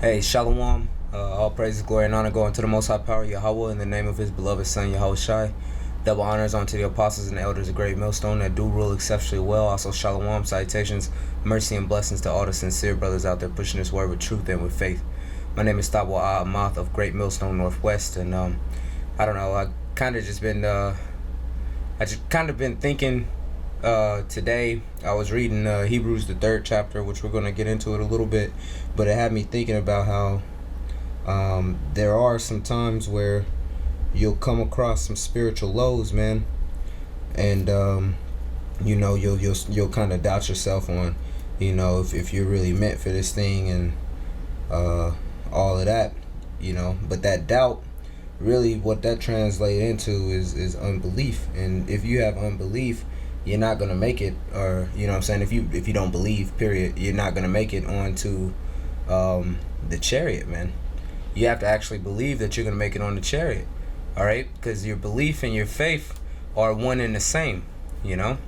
Hey, Shalom. All praises, glory, and honor go unto the Most High Power, Yahweh, in the name of His beloved Son, Yahweh Shai. Double honors unto the apostles and the elders of Great Millstone that do rule exceptionally well. Also, Shalom, salutations, mercy, and blessings to all the sincere brothers out there pushing this word with truth and with faith. My name is Thabo Ahmath of Great Millstone Northwest, and I don't know, I just kind of been thinking today. I was reading Hebrews the 3rd chapter, which we're going to get into it a little bit, but it had me thinking about how there are some times where you'll come across some spiritual lows, man, and you'll kind of doubt yourself on, if you're really meant for this thing and all of that, but that doubt, really what that translates into is unbelief. And if you have unbelief, you're not going to make it, or what I'm saying, if you don't believe, period, you're not going to make it onto the chariot, man. You have to actually believe that you're going to make it on the chariot, all right? Because your belief and your faith are one and the same, Now,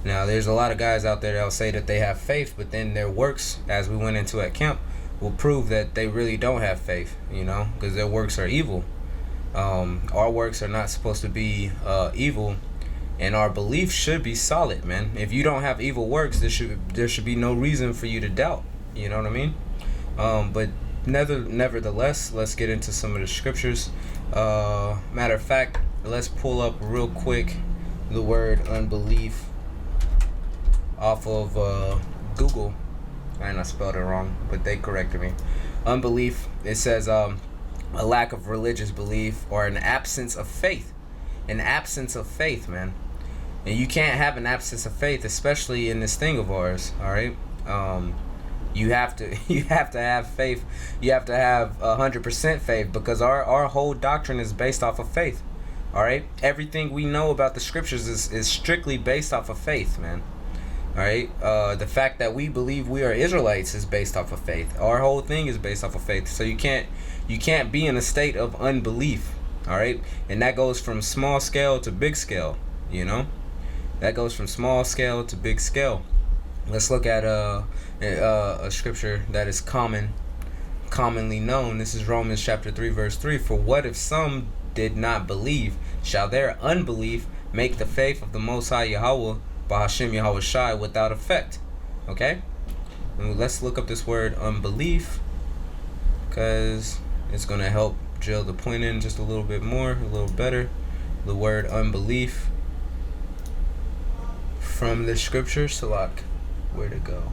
there's a lot of guys out there that will say that they have faith, but then their works, as we went into at camp, will prove that they really don't have faith, because their works are evil. Our works are not supposed to be evil, and our belief should be solid, man. If you don't have evil works, there should be no reason for you to doubt. You know what I mean? But nevertheless, let's get into some of the scriptures. Matter of fact, let's pull up real quick the word unbelief off of Google. And I spelled it wrong, but they corrected me. Unbelief, it says a lack of religious belief or an absence of faith. An absence of faith, man. And you can't have an absence of faith, especially in this thing of ours, all right? You have to have faith. You have to have 100% faith, because our whole doctrine is based off of faith, all right? Everything we know about the scriptures is strictly based off of faith, man. All right, the fact that we believe we are Israelites is based off of faith. Our whole thing is based off of faith. So you can't be in a state of unbelief. All right, and that goes from small scale to big scale. That goes from small scale to big scale. Let's look at a scripture that is commonly known. This is Romans chapter 3 verse 3. For what if some did not believe? Shall their unbelief make the faith of the Most High Yahweh Bahashem Yahweh Shai without effect? Okay, and let's look up this word unbelief, because it's going to help drill the point in just a little bit more, a little better. The word unbelief from the scripture. Salak, where'd it go?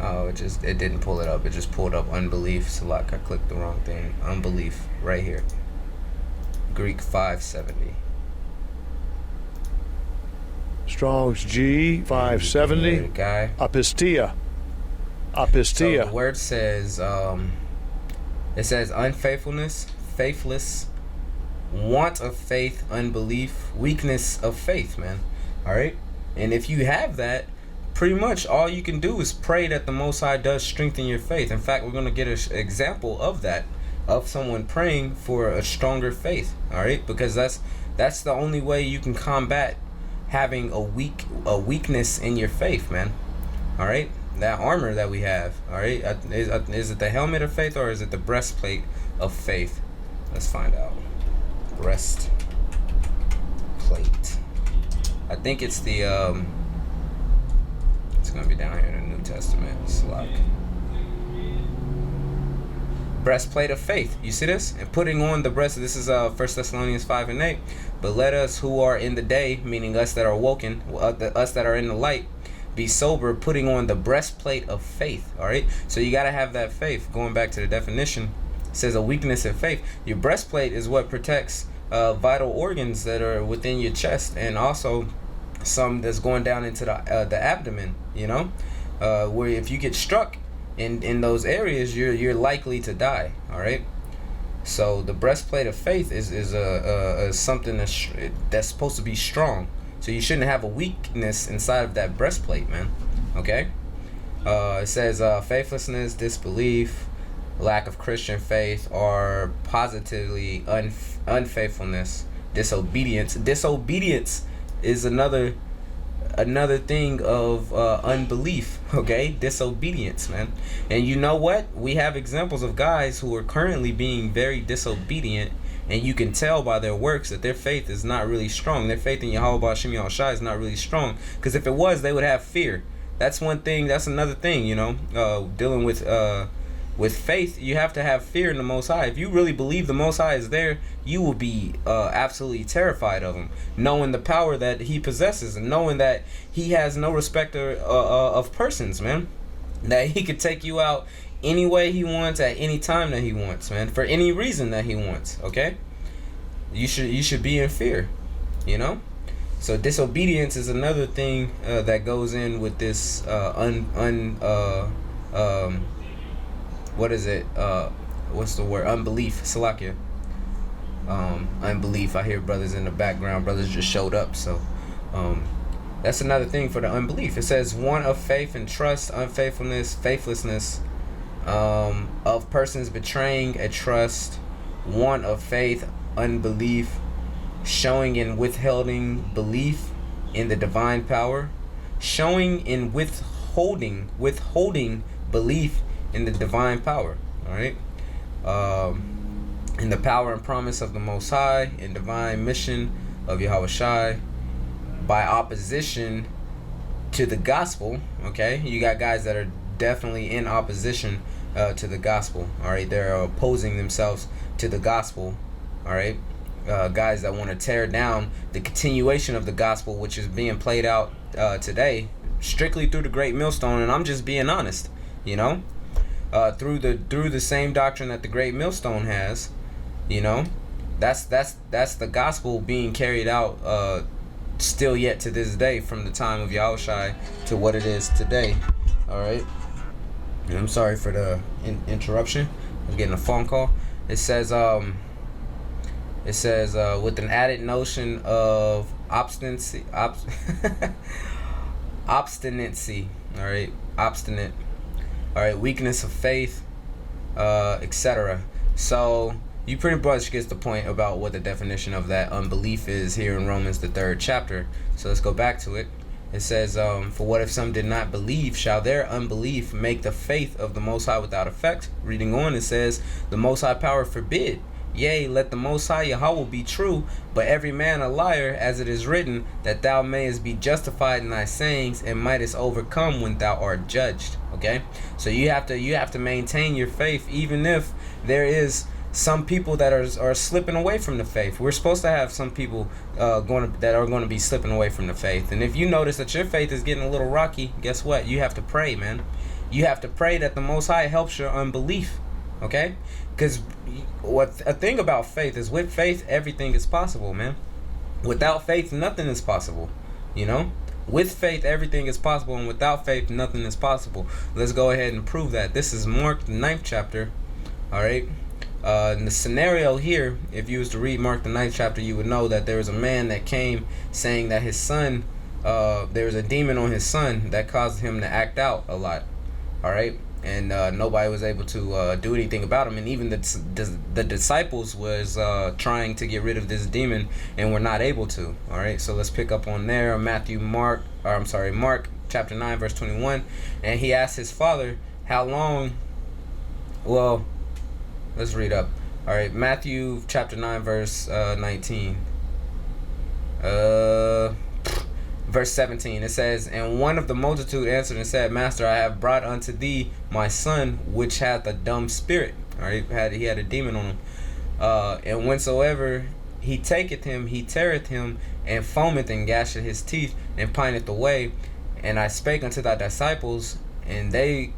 Oh, it didn't pull it up. It just pulled up unbelief. Salak, I clicked the wrong thing. Unbelief right here. Greek 570. Strong's G 570. Apistia. So the word says, it says unfaithfulness, faithless, want of faith, unbelief, weakness of faith, man. All right, and if you have that, pretty much all you can do is pray that the Most High does strengthen your faith. In fact, we're gonna get an example of that, of someone praying for a stronger faith. All right, because that's the only way you can combat having a weakness in your faith, man. All right, that armor that we have, all right, is it the helmet of faith, or is it the breastplate of faith? Let's find out. Breastplate. I think it's the it's gonna be down here in the New Testament. It's like breastplate of faith. You see this? And putting on the breast. This is 1 Thessalonians 5 and 8. But let us who are in the day, meaning us that are woken, us that are in the light, be sober, putting on the breastplate of faith. All right. So you got to have that faith. Going back to the definition, it says a weakness of faith. Your breastplate is what protects vital organs that are within your chest, and also some that's going down into the abdomen. Where if you get struck in those areas, you're likely to die. All right. So the breastplate of faith is something that's supposed to be strong. So you shouldn't have a weakness inside of that breastplate, man. Okay. It says faithlessness, disbelief, lack of Christian faith, or positively unfaithfulness, disobedience. Disobedience is another another thing of unbelief, okay? Disobedience, man. And you know what? We have examples of guys who are currently being very disobedient, and you can tell by their works that their faith is not really strong. Their faith in Yahweh B'Shem Yahushua is not really strong, because if it was, they would have fear. That's one thing. That's another thing, you know, dealing with faith. You have to have fear in the Most High. If you really believe the Most High is there, you will be absolutely terrified of him, knowing the power that he possesses, and knowing that he has no respecter of persons, man. That he could take you out any way he wants, at any time that he wants, man, for any reason that he wants. Okay, you should be in fear, you know. So disobedience is another thing that goes in with this what is it? What's the word? Unbelief. Salakia. Unbelief. I hear brothers in the background. Brothers just showed up. So that's another thing for the unbelief. It says want of faith and trust, unfaithfulness, faithlessness, of persons betraying a trust, want of faith, unbelief, showing in withholding belief in the divine power, showing in withholding belief in the divine power. All right, in the power and promise of the Most High, in divine mission of Yahweh Shai, by opposition to the gospel. Okay, you got guys that are definitely in opposition to the gospel. All right, they're opposing themselves to the gospel. All right, guys that want to tear down the continuation of the gospel, which is being played out today, strictly through the great millstone. And I'm just being honest, you know, through the same doctrine that the great millstone has, you know, that's the gospel being carried out still yet to this day, from the time of Yahushai to what it is today. All right, and I'm sorry for the interruption. I was getting a phone call. It says with an added notion of obstinacy, obstinacy. All right, obstinate. All right, weakness of faith, etc. So you pretty much get the point about what the definition of that unbelief is here in Romans, the 3rd chapter. So let's go back to it. It says, for what if some did not believe? Shall their unbelief make the faith of the Most High without effect? Reading on, it says, the Most High power forbid. Yea, let the Most High Yahweh be true, but every man a liar, as it is written, that thou mayest be justified in thy sayings, and mightest overcome when thou art judged. Okay, so you have to maintain your faith, even if there is some people that are slipping away from the faith. We're supposed to have some people that are going to be slipping away from the faith. And if you notice that your faith is getting a little rocky, guess what? You have to pray, man. You have to pray that the Most High helps your unbelief. Okay, because a thing about faith is, with faith everything is possible, man. Without faith nothing is possible, you know. With faith everything is possible, and without faith nothing is possible. Let's go ahead and prove that. This is Mark the 9th chapter. All right, in the scenario here, if you was to read Mark the 9th chapter, you would know that there was a man that came saying that his son, there was a demon on his son that caused him to act out a lot. All right, and nobody was able to do anything about him, and even the disciples was trying to get rid of this demon and were not able to. All right, so let's pick up on there. Mark chapter 9 verse 21. And he asked his father, how long? Well, let's read up. All right, Matthew chapter 9 verse 19. Verse 17, it says, and one of the multitude answered and said, Master, I have brought unto thee my son, which hath a dumb spirit. All right, he had a demon on him. And whensoever he taketh him, he teareth him, and foameth and gasheth his teeth, and pineth away. And I spake unto thy disciples, and they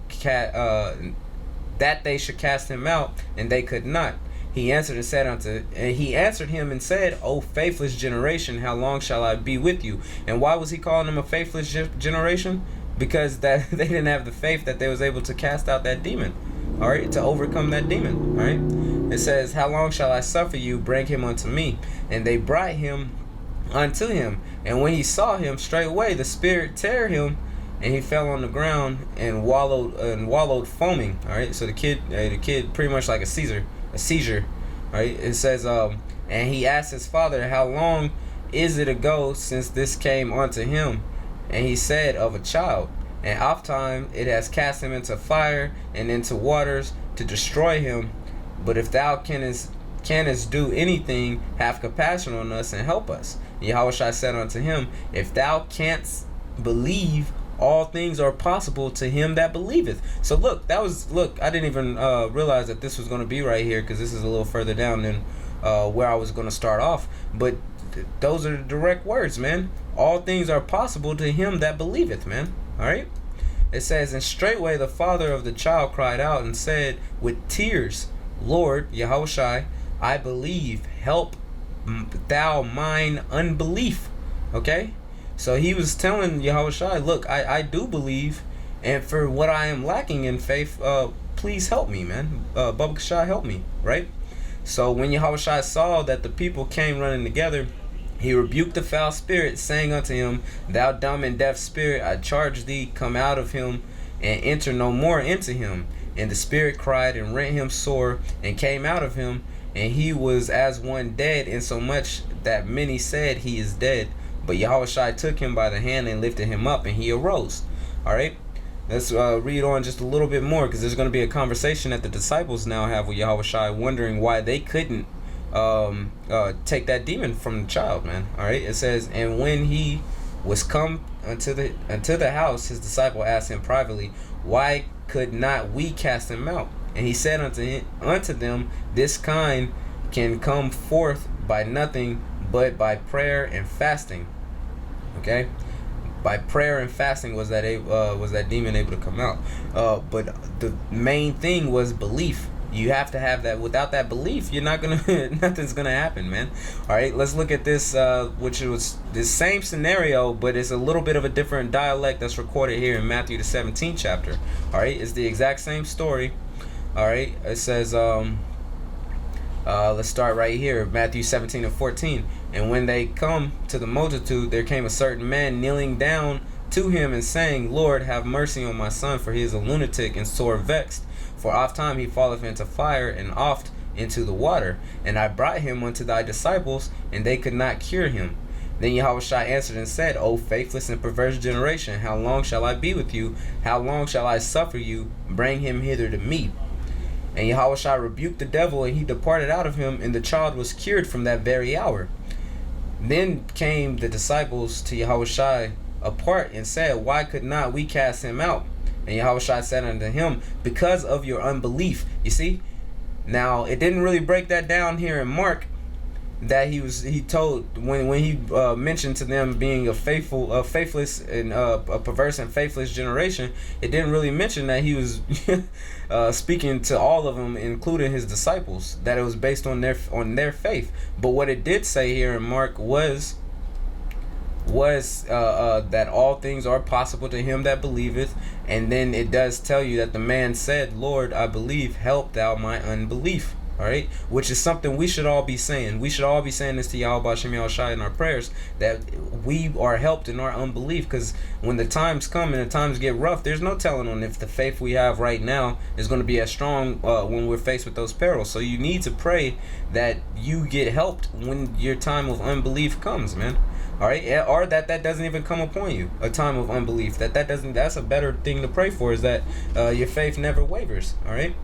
that they should cast him out, and they could not. He answered him and said, O faithless generation, how long shall I be with you? And why was he calling them a faithless generation? Because that they didn't have the faith that they was able to cast out that demon. All right, to overcome that demon. All right, it says, how long shall I suffer you? Bring him unto me. And they brought him unto him. And when he saw him, straightway the spirit tear him, and he fell on the ground and wallowed foaming. All right, so the kid pretty much like a seizure. Right, it says and he asked his father, how long is it ago since this came unto him? And he said of a child, and ofttimes it has cast him into fire and into waters to destroy him. But if thou canst do anything, have compassion on us and help us. Yahushua said unto him, if thou canst believe, all things are possible to him that believeth. So look, I didn't even realize that this was going to be right here, because this is a little further down than where I was going to start off. But those are the direct words, man. All things are possible to him that believeth, man. All right. It says, and straightway the father of the child cried out and said with tears, Lord, Yahushua, I believe, help thou mine unbelief. Okay. So he was telling Yahushua, look, I do believe, and for what I am lacking in faith, please help me, man. Baba Shah, help me, right? So when Yahushua saw that the people came running together, he rebuked the foul spirit, saying unto him, thou dumb and deaf spirit, I charge thee, come out of him, and enter no more into him. And the spirit cried and rent him sore, and came out of him, and he was as one dead, insomuch that many said, he is dead. But Yahushua took him by the hand and lifted him up, and he arose. All right, let's read on just a little bit more, because there's going to be a conversation that the disciples now have with Yahushua, wondering why they couldn't take that demon from the child, man. All right, it says, and when he was come unto the house, his disciple asked him privately, why could not we cast him out? And he said unto them, this kind can come forth by nothing but by prayer and fasting. Okay, by prayer and fasting was that demon able to come out. But the main thing was belief. You have to have that. Without that belief, you're not gonna nothing's gonna happen, man. All right, let's look at this, which was the same scenario, but it's a little bit of a different dialect that's recorded here in Matthew the 17th chapter. All right, it's the exact same story. All right, it says let's start right here, Matthew 17 and 14. And when they come to the multitude, there came a certain man kneeling down to him and saying, Lord, have mercy on my son, for he is a lunatic and sore vexed. For oft time he falleth into fire, and oft into the water. And I brought him unto thy disciples, and they could not cure him. Then Yahushua answered and said, O faithless and perverse generation, how long shall I be with you? How long shall I suffer you? Bring him hither to me. And Yahushua rebuked the devil, and he departed out of him, and the child was cured from that very hour. Then came the disciples to Yahushua apart, and said, why could not we cast him out? And Yahushua said unto him, because of your unbelief. You see? Now, it didn't really break that down here in Mark, that he told, when he mentioned to them being a faithless and a perverse and faithless generation, it didn't really mention that he was speaking to all of them, including his disciples, that it was based on their faith. But what it did say here in Mark was that all things are possible to him that believeth. And then it does tell you that the man said, Lord, I believe, help thou my unbelief. All right, which is something we should all be saying. We should all be saying this to Yahweh Shem Yahushua in our prayers, that we are helped in our unbelief, because when the times come and the times get rough, there's no telling on if the faith we have right now is going to be as strong when we're faced with those perils. So you need to pray that you get helped when your time of unbelief comes, man. All right, or that doesn't even come upon you, a time of unbelief. That's a better thing to pray for, is that your faith never wavers. All right.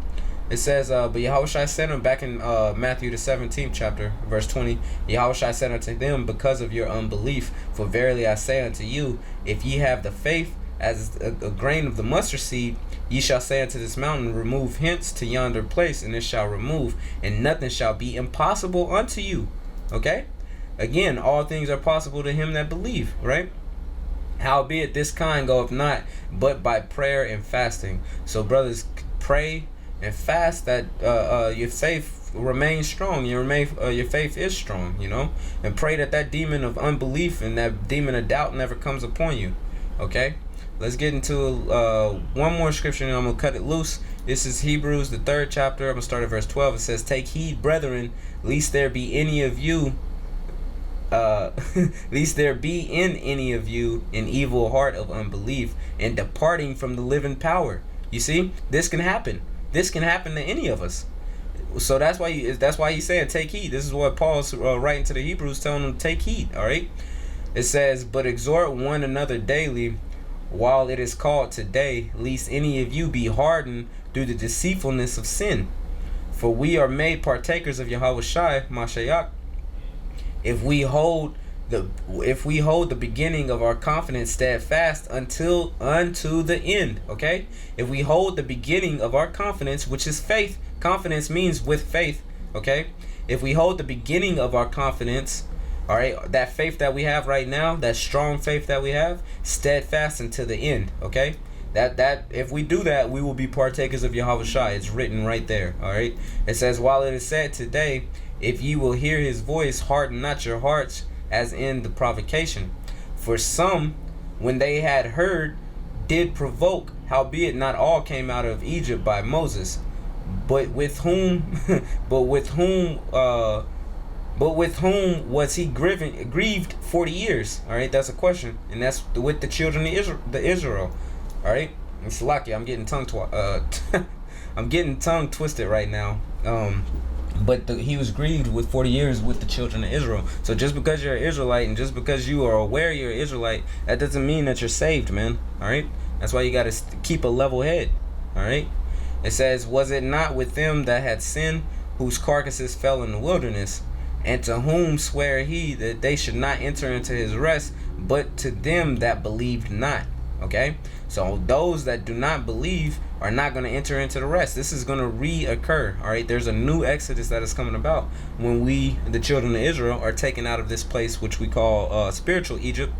It says, but Yahushua said unto them, back in Matthew the 17th chapter, verse 20, Yahushua said unto them, because of your unbelief, for verily I say unto you, if ye have the faith as a grain of the mustard seed, ye shall say unto this mountain, remove hence to yonder place, and it shall remove, and nothing shall be impossible unto you. Okay? Again, all things are possible to him that believe, right? Howbeit this kind goeth not, but by prayer and fasting. So brothers, pray and fast that your faith remains strong. Your faith is strong, you know, and pray that demon of unbelief and that demon of doubt never comes upon you. Okay, let's get into one more scripture, and I'm gonna cut it loose. This is Hebrews the 3rd chapter. I'm gonna start at verse 12. It says, take heed, brethren, lest there be any of you lest there be in any of you an evil heart of unbelief, and departing from the living power. You see, this can happen. This can happen to any of us. So that's why he's saying take heed. This is what Paul's writing to the Hebrews, telling them to take heed. All right. It says, but exhort one another daily while it is called today, lest any of you be hardened through the deceitfulness of sin. For we are made partakers of Yahushua Mashiach if we hold the beginning of our confidence steadfast unto the end. Okay, if we hold the beginning of our confidence, which is faith. Confidence means with faith. Okay, if we hold the beginning of our confidence, all right, that faith that we have right now, that strong faith that we have, steadfast until the end. Okay, that if we do that, we will be partakers of Yahushua. It's written right there. All right, it says, while it is said today, if ye will hear his voice, harden not your hearts as in the provocation. For some, when they had heard, did provoke, howbeit not all came out of Egypt by Moses, but with whom was he grieved 40 years? All right, that's a question, and that's with the children of Israel. All right, it's lucky I'm getting I'm getting tongue twisted right now. But he was grieved with 40 years with the children of Israel. So just because you're an Israelite and just because you are aware you're an Israelite, that doesn't mean that you're saved, man. All right, that's why you got to keep a level head. All right, it says, was it not with them that had sinned, whose carcasses fell in the wilderness, and to whom sware he that they should not enter into his rest, but to them that believed not? Okay, so those that do not believe are not going to enter into the rest. This is going to reoccur. All right, there's a new exodus that is coming about when we, the children of Israel, are taken out of this place which we call spiritual Egypt,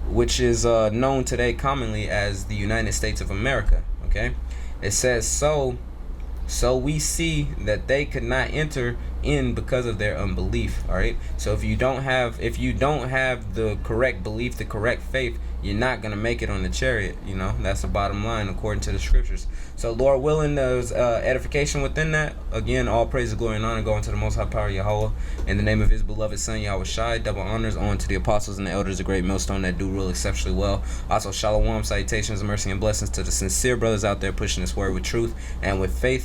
which is known today commonly as the United States of America. Okay, it says, so we see that they could not enter in because of their unbelief. All right, so if you don't have the correct belief, the correct faith, you're not going to make it on the chariot. You know, that's the bottom line according to the scriptures. So Lord willing, there's edification within that. Again, all praise, glory, and honor going to the most high power Yahweh, in the name of his beloved son Yahushua. Double honors on to the apostles and the elders, the great millstone that do rule exceptionally well. Also shalom, salutations, mercy, and blessings to the sincere brothers out there pushing this word with truth and with faith.